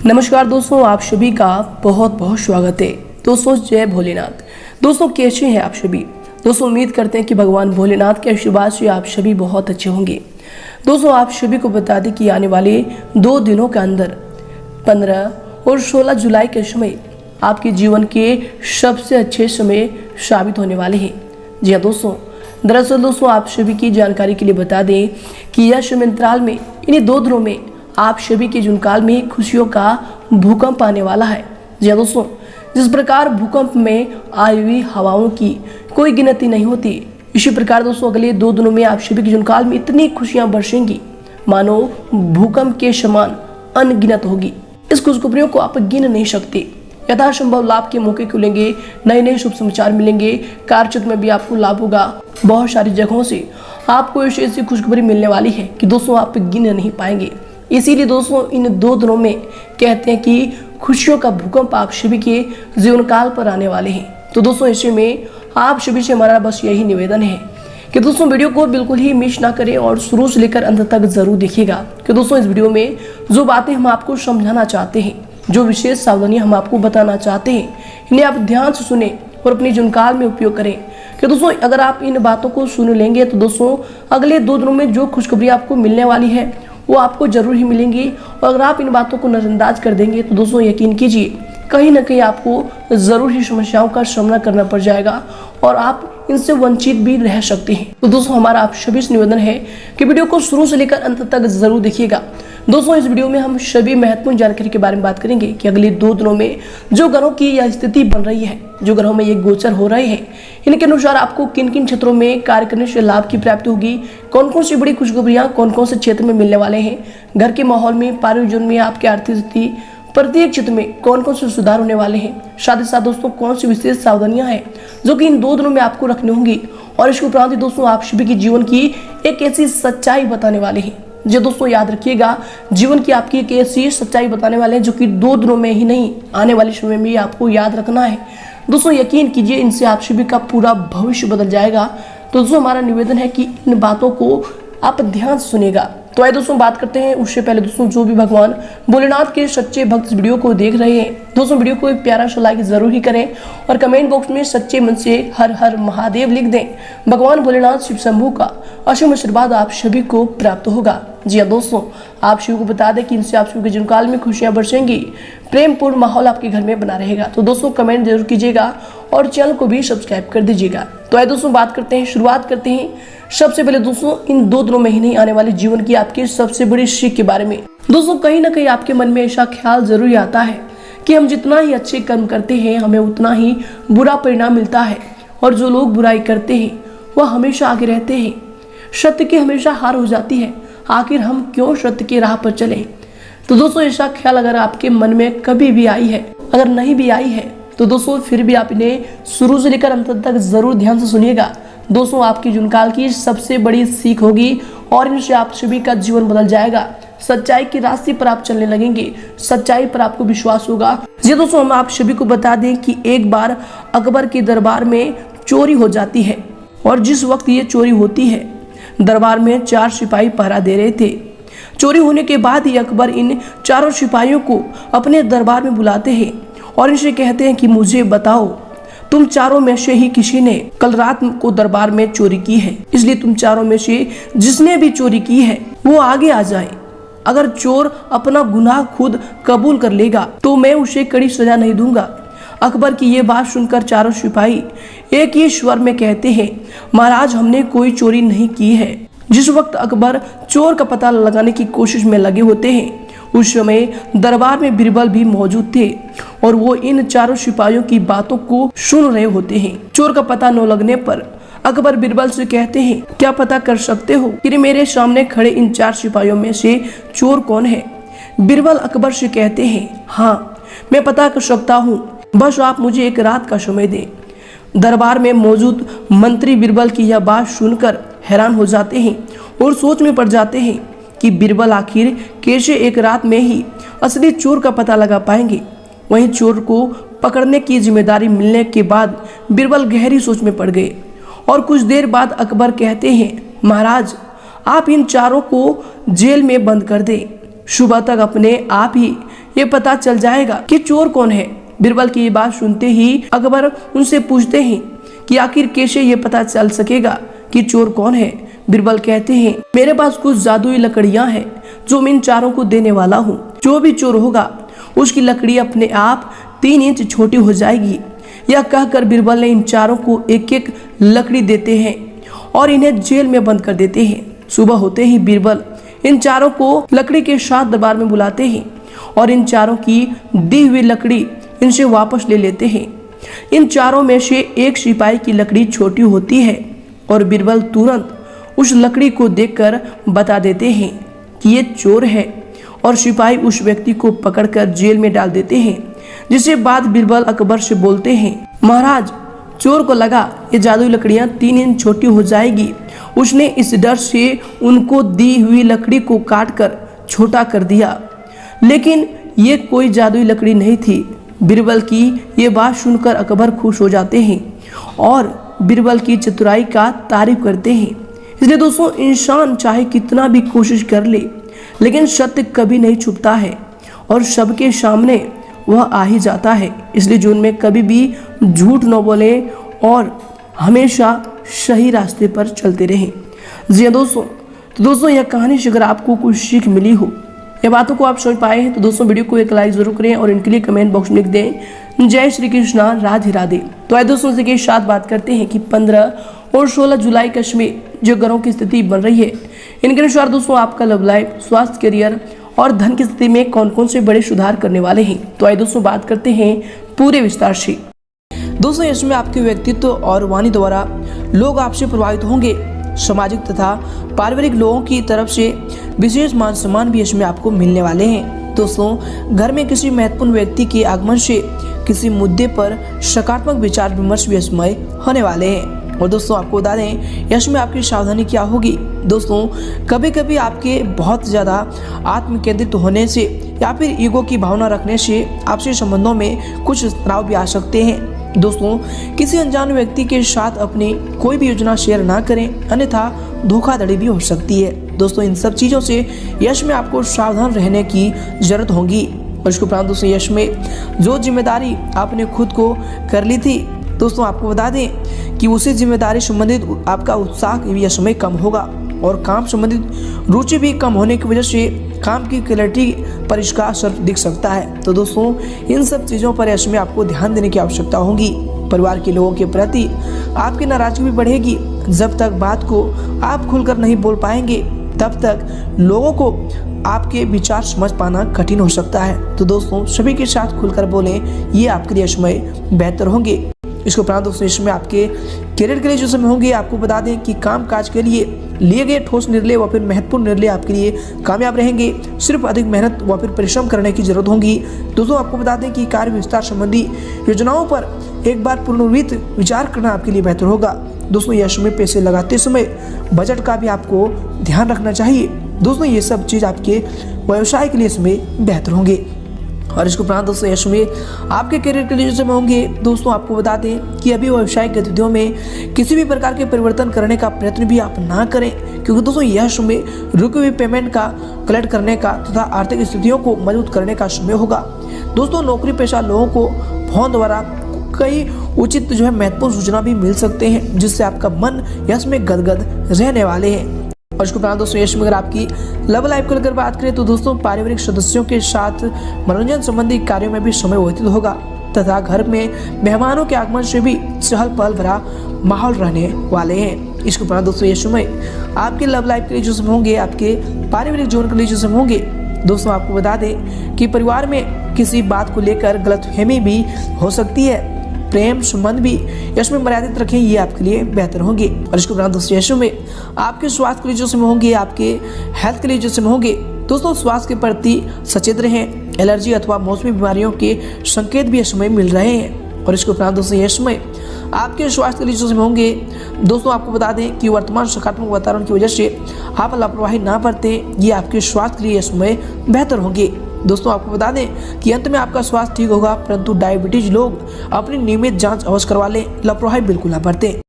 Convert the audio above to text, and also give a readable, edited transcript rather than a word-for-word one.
नमस्कार दोस्तों, आप सभी का बहुत बहुत स्वागत है। दोस्तों जय भोलेनाथ। दोस्तों कैसे हैं आप सभी? दोस्तों उम्मीद करते हैं कि भगवान भोलेनाथ के आशीर्वाद से आप सभी बहुत अच्छे होंगे। दोस्तों आप सभी को बता दें कि आने वाले 2 दिनों के अंदर 15 और 16 जुलाई के समय आपके जीवन के सबसे अच्छे समय साबित होने वाले हैं। जी हाँ दोस्तों, दरअसल दोस्तों आप सभी की जानकारी के लिए बता दें कि यह समय अंतराल में इन्हीं 2 दिनों में आप सभी के जुनकाल में खुशियों का भूकंप आने वाला है। जी हाँ दोस्तों, जिस प्रकार भूकंप में आई हुई हवाओं की कोई गिनती नहीं होती, इसी प्रकार दोस्तों अगले 2 दिनों में आप सभी के जुनकाल में इतनी खुशियां बरसेंगी मानो भूकंप के समान अनगिनत होगी। इस खुशखबरियों को आप गिन नहीं सकते। यथासंभव लाभ के मौके खुलेंगे, नए नए शुभ समाचार मिलेंगे, कार्यक्षेत्र में भी आपको लाभ होगा। बहुत सारी जगहों से आपको ऐसी खुशखबरी मिलने वाली है कि दोस्तों आप गिन नहीं पाएंगे। इसीलिए दोस्तों इन 2 दिनों में कहते हैं कि खुशियों का भूकंप आप सभी के जीवन काल पर आने वाले हैं। तो दोस्तों ऐसे में आप सभी से हमारा बस यही निवेदन है कि दोस्तों वीडियो को बिल्कुल ही मिस ना करें और शुरू से लेकर अंत तक जरूर देखिएगा कि दोस्तों इस वीडियो में जो बातें हम आपको समझाना चाहते हैं, जो विशेष सावधानियां हम आपको बताना चाहते हैं, इन्हें आप ध्यान से सुने और अपने जुनकाल में उपयोग करें। कि दोस्तों अगर आप इन बातों को सुन लेंगे तो दोस्तों अगले 2 दिनों में जो खुशखबरी आपको मिलने वाली है वो आपको जरूर ही मिलेंगी। और अगर आप इन बातों को नजरअंदाज कर देंगे तो दोस्तों यकीन कीजिए कहीं ना कहीं आपको जरूर ही समस्याओं का सामना करना पड़ जाएगा और आप इनसे वंचित भी रह सकते हैं। तो दोस्तों हमारा आप सभी से निवेदन है कि वीडियो को शुरू से लेकर अंत तक जरूर देखिएगा। दोस्तों इस वीडियो में हम सभी महत्वपूर्ण जानकारी के बारे में बात करेंगे कि अगले 2 दिनों में जो ग्रहों की यह स्थिति बन रही है, जो ग्रहों में ये गोचर हो रहे हैं, इनके अनुसार आपको किन किन क्षेत्रों में कार्य करने से लाभ की प्राप्ति होगी, कौन कौन सी बड़ी खुशखबरियां कौन कौन से क्षेत्र में मिलने वाले हैं, घर के माहौल में, पारिवारिक जीवन में, आपकी आर्थिक स्थिति, प्रत्येक क्षेत्र में कौन कौन से सुधार होने वाले हैं, साथ ही साथ दोस्तों कौन सी विशेष सावधानियां हैं जो कि इन 2 दिनों में आपको रखनी होंगी। और इसके उपरांत दोस्तों आप सभी के जीवन की एक ऐसी सच्चाई बताने वाले हैं जो दोस्तों याद रखिएगा, जीवन की आपकी एक ऐसी सच्चाई बताने वाले हैं जो कि 2 दिनों में ही नहीं, आने वाले समय में आपको याद रखना है। दोस्तों यकीन कीजिए इनसे आप सभी का पूरा भविष्य बदल जाएगा। तो दोस्तों हमारा निवेदन है कि इन बातों को आप ध्यान से सुनेगा। तो आइए दोस्तों बात करते हैं। उससे पहले दोस्तों जो भी भगवान भोलेनाथ के सच्चे भक्त इस वीडियो को देख रहे हैं, दोस्तों वीडियो को एक प्यारा सा लाइक जरूर ही करें और कमेंट बॉक्स में सच्चे मन से हर हर महादेव लिख दें। भगवान भोलेनाथ शिव शंभू का असीम आशीर्वाद आप सभी को प्राप्त होगा। जी हाँ दोस्तों, आप सभी को बता दें कि इनसे आप सभी के जीवनकाल में खुशियां बरसेंगी, प्रेमपूर्ण माहौल आपके घर में बना रहेगा। तो दोस्तों कमेंट जरूर कीजिएगा और चैनल को भी सब्सक्राइब कर दीजिएगा। तो आइए दोस्तों बात करते हैं, शुरुआत करते हैं सबसे पहले दोस्तों इन 2 दिनों में ही नहीं, आने वाले जीवन की आपकी सबसे बड़ी सीख के बारे में। दोस्तों कहीं ना कहीं आपके मन में ऐसा ख्याल जरूर आता है कि हम जितना ही अच्छे कर्म करते हैं हमें उतना ही बुरा परिणाम मिलता है, और जो लोग बुराई करते हैं वह हमेशा आगे रहते हैं, सत्य की हमेशा हार हो जाती है। आखिर हम क्यों सत्य की राह पर चले? तो दोस्तों ऐसा ख्याल अगर आपके मन में कभी भी आई है, अगर नहीं भी आई है तो दोस्तों फिर भी आप इन्हें शुरू से लेकर अंत तक जरूर ध्यान से सुनिएगा। दोस्तों आपकी जुनकाल की सबसे बड़ी सीख होगी और इनसे आप सभी का जीवन बदल जाएगा। सच्चाई की रास्ते पर आप चलने लगेंगे, सच्चाई पर आपको विश्वास होगा। जी दोस्तों हम आप सभी को बता दें कि एक बार अकबर के दरबार में चोरी हो जाती है, और जिस वक्त ये चोरी होती है दरबार में 4 सिपाही पहरा दे रहे थे। चोरी होने के बाद ही अकबर इन 4 सिपाहियों को अपने दरबार में बुलाते हैं और इनसे कहते हैं कि मुझे बताओ, तुम 4 में से ही किसी ने कल रात को दरबार में चोरी की है, इसलिए तुम 4 में से जिसने भी चोरी की है वो आगे आ जाए। अगर चोर अपना गुनाह खुद कबूल कर लेगा तो मैं उसे कड़ी सजा नहीं दूंगा। अकबर की ये बात सुनकर 4 सिपाही एक ही स्वर में कहते हैं, महाराज हमने कोई चोरी नहीं की है। जिस वक्त अकबर चोर का पता लगाने की कोशिश में लगे होते हैं उस समय दरबार में बीरबल भी मौजूद थे और वो इन 4 सिपाहियों की बातों को सुन रहे होते हैं। चोर का पता न लगने पर अकबर बीरबल से कहते हैं, क्या पता कर सकते हो कि मेरे सामने खड़े इन 4 सिपाहियों में से चोर कौन है? बीरबल अकबर से कहते हैं, हाँ मैं पता कर सकता हूँ, बस आप मुझे एक रात का समय दें। दरबार में मौजूद मंत्री बीरबल की यह बात सुनकर हैरान हो जाते हैं और सोच में पड़ जाते हैं कि बीरबल आखिर कैसे एक रात में ही असली चोर का पता लगा पाएंगे। वहीं चोर को पकड़ने की जिम्मेदारी मिलने के बाद बीरबल गहरी सोच में पड़ गए और कुछ देर बाद अकबर कहते हैं, महाराज आप इन 4 को जेल में बंद कर दें। सुबह तक अपने आप ही ये पता चल जाएगा कि चोर कौन है। बीरबल की ये बात सुनते ही अकबर उनसे पूछते हैं कि आखिर कैसे ये पता चल सकेगा कि चोर कौन है। बीरबल कहते हैं, मेरे पास कुछ जादुई लकड़ियां हैं जो मैं इन चारों को देने वाला हूँ। जो भी चोर होगा उसकी लकड़ी अपने आप 3 इंच छोटी हो जाएगी। यह कहकर बीरबल ने इन चारों को एक एक लकड़ी देते हैं और इन्हें जेल में बंद कर देते हैं। सुबह होते ही बीरबल इन चारों को लकड़ी के साथ दरबार में बुलाते हैं और इन चारों की दी हुई लकड़ी इनसे वापस ले लेते हैं। इन चारों में से एक सिपाही की लकड़ी छोटी होती है और बीरबल तुरंत उस लकड़ी को देखकर बता देते हैं कि ये चोर है और सिपाही उस व्यक्ति को पकड़कर जेल में डाल देते हैं। जिसके बाद बीरबल अकबर से बोलते हैं, महाराज, चोर को लगा ये जादुई लकड़ियां 3 इंच छोटी हो जाएगी। उसने इस डर से उनको दी हुई लकड़ी को काटकर छोटा कर दिया, लेकिन ये कोई जादुई लकड़ी नहीं थी। बीरबल की ये बात सुनकर अकबर खुश हो जाते हैं और बीरबल की चतुराई का तारीफ करते हैं। इसलिए दोस्तों, इंसान चाहे कितना भी कोशिश कर ले, लेकिन सत्य कभी नहीं छुपता है और सबके सामने वह आ ही जाता है। इसलिए जीवन में कभी भी झूठ न बोले और हमेशा सही रास्ते पर चलते रहें। जी हाँ दोस्तों, यह कहानी से अगर आपको कुछ सीख मिली हो, ये बातों को आप समझ पाए हैं, तो दोस्तों वीडियो को एक लाइक जरूर करें और इनके लिए कमेंट बॉक्स में लिख दें, जय श्री कृष्णा, राधे राधे। तो आइए दोस्तों इसी के साथ बात करते हैं कि 15 और 16 जुलाई कश्मीर जो ग्रहों की स्थिति बन रही है, इनके अनुसार दोस्तों आपका लव लाइफ, स्वास्थ्य, करियर और धन की स्थिति में कौन कौन से बड़े सुधार करने वाले हैं। तो आइए दोस्तों बात करते हैं पूरे विस्तार से। दोस्तों, इसमें आपके व्यक्तित्व और वाणी द्वारा लोग आपसे प्रभावित होंगे। सामाजिक तथा पारिवारिक लोगों की तरफ से विशेष मान सम्मान भी इसमें आपको मिलने वाले हैं। दोस्तों, घर में किसी महत्वपूर्ण व्यक्ति के आगमन से किसी मुद्दे पर सकारात्मक विचार विमर्श भी इसमें होने वाले हैं। और दोस्तों आपको बता दें, इसमें आपकी सावधानी क्या होगी। दोस्तों, कभी कभी आपके बहुत ज़्यादा आत्म केंद्रित होने से या फिर ईगो की भावना रखने से आपसे संबंधों में कुछ तनाव भी आ सकते हैं। दोस्तों, किसी अनजान व्यक्ति के साथ अपनी कोई भी योजना शेयर ना करें, अन्यथा धोखाधड़ी भी हो सकती है। दोस्तों, इन सब चीज़ों से यश में आपको सावधान रहने की जरूरत होगी। और इसके उपरांत दोस्तों, यश में जो जिम्मेदारी आपने खुद को कर ली थी, दोस्तों आपको बता दें कि उसी जिम्मेदारी संबंधित आपका उत्साह भी यश में कम होगा और काम संबंधित रुचि भी कम होने की वजह से काम की क्लैरिटी पर इसका असर दिख सकता है। तो दोस्तों, इन सब चीज़ों पर यश में आपको ध्यान देने की आवश्यकता होगी। परिवार के लोगों के प्रति आपकी नाराजगी भी बढ़ेगी। जब तक बात को आप खुलकर नहीं बोल पाएंगे, तब तक लोगों को आपके विचार समझ पाना कठिन हो सकता है। तो दोस्तों, सभी के साथ खुलकर बोलें, ये आपके लिए यश में बेहतर होंगे। इसके उपरांत दोस्तों, इसमें आपके करियर के लिए जो समय होंगे, आपको बता दें कि काम काज के लिए लिए गए ठोस निर्णय व फिर महत्वपूर्ण निर्णय आपके लिए कामयाब रहेंगे। सिर्फ अधिक मेहनत व फिर परिश्रम करने की जरूरत होगी। दोस्तों, आपको बता दें कि कार्य विस्तार संबंधी योजनाओं पर एक बार पुनर्वित विचार करना आपके लिए बेहतर होगा। दोस्तों, यश में पैसे लगाते समय बजट का भी आपको ध्यान रखना चाहिए। दोस्तों, ये सब चीज़ आपके व्यवसाय के लिए इसमें बेहतर होंगे। और इसके उपरांत दोस्तों, यश में आपके करियर के लिए जो समय होंगे, दोस्तों आपको बता दें कि अभी व्यवसायिक गतिविधियों में किसी भी प्रकार के परिवर्तन करने का प्रयत्न भी आप ना करें, क्योंकि दोस्तों यश में रुकी हुई पेमेंट का कलेक्ट करने का तथा आर्थिक स्थितियों को मजबूत करने का समय होगा। दोस्तों, नौकरी पेशा लोगों को फोन द्वारा कई उचित जो है महत्वपूर्ण सूचना भी मिल सकते हैं, जिससे आपका मन यश में गदगद रहने वाले हैं। और इसके उपरांत दोस्तों, यश में अगर आपकी लव लाइफ को लेकर बात करें, तो दोस्तों पारिवारिक सदस्यों के साथ मनोरंजन संबंधी कार्यों में भी समय व्यतीत होगा तथा घर में मेहमानों के आगमन से भी चहल पहल भरा माहौल रहने वाले हैं। इसके उपरांत दोस्तों, यश में आपके लव लाइफ के लिए जो समय होंगे, आपके पारिवारिक जीवन के लिए जो समय होंगे, दोस्तों आपको बता दें कि परिवार में किसी बात को लेकर गलतफहमी भी हो सकती है। प्रेम संबंध भी यश में मर्यादित रखें, ये आपके लिए बेहतर होंगे। और इसके उपरांत दोस्तों, यश में आपके स्वास्थ्य के लिए जो समय होंगे, आपके हेल्थ के लिए जो समय होंगे, दोस्तों स्वास्थ्य के प्रति सचेत रहें। एलर्जी अथवा मौसमी बीमारियों के संकेत भी यश में मिल रहे हैं। और इसके उपरांत दोस्तों, यश में आपके स्वास्थ्य के लिए जो समय होंगे, दोस्तों आपको बता दें कि वर्तमान सकारात्मक वातावरण की वजह से आप लापरवाही ना बरतें, ये आपके स्वास्थ्य के लिए यश में बेहतर होंगे। दोस्तों आपको बता दें कि अंत में आपका स्वास्थ्य ठीक होगा, परंतु डायबिटीज लोग अपनी नियमित जांच अवश्य करवा लें, लापरवाही बिल्कुल ना बरतें।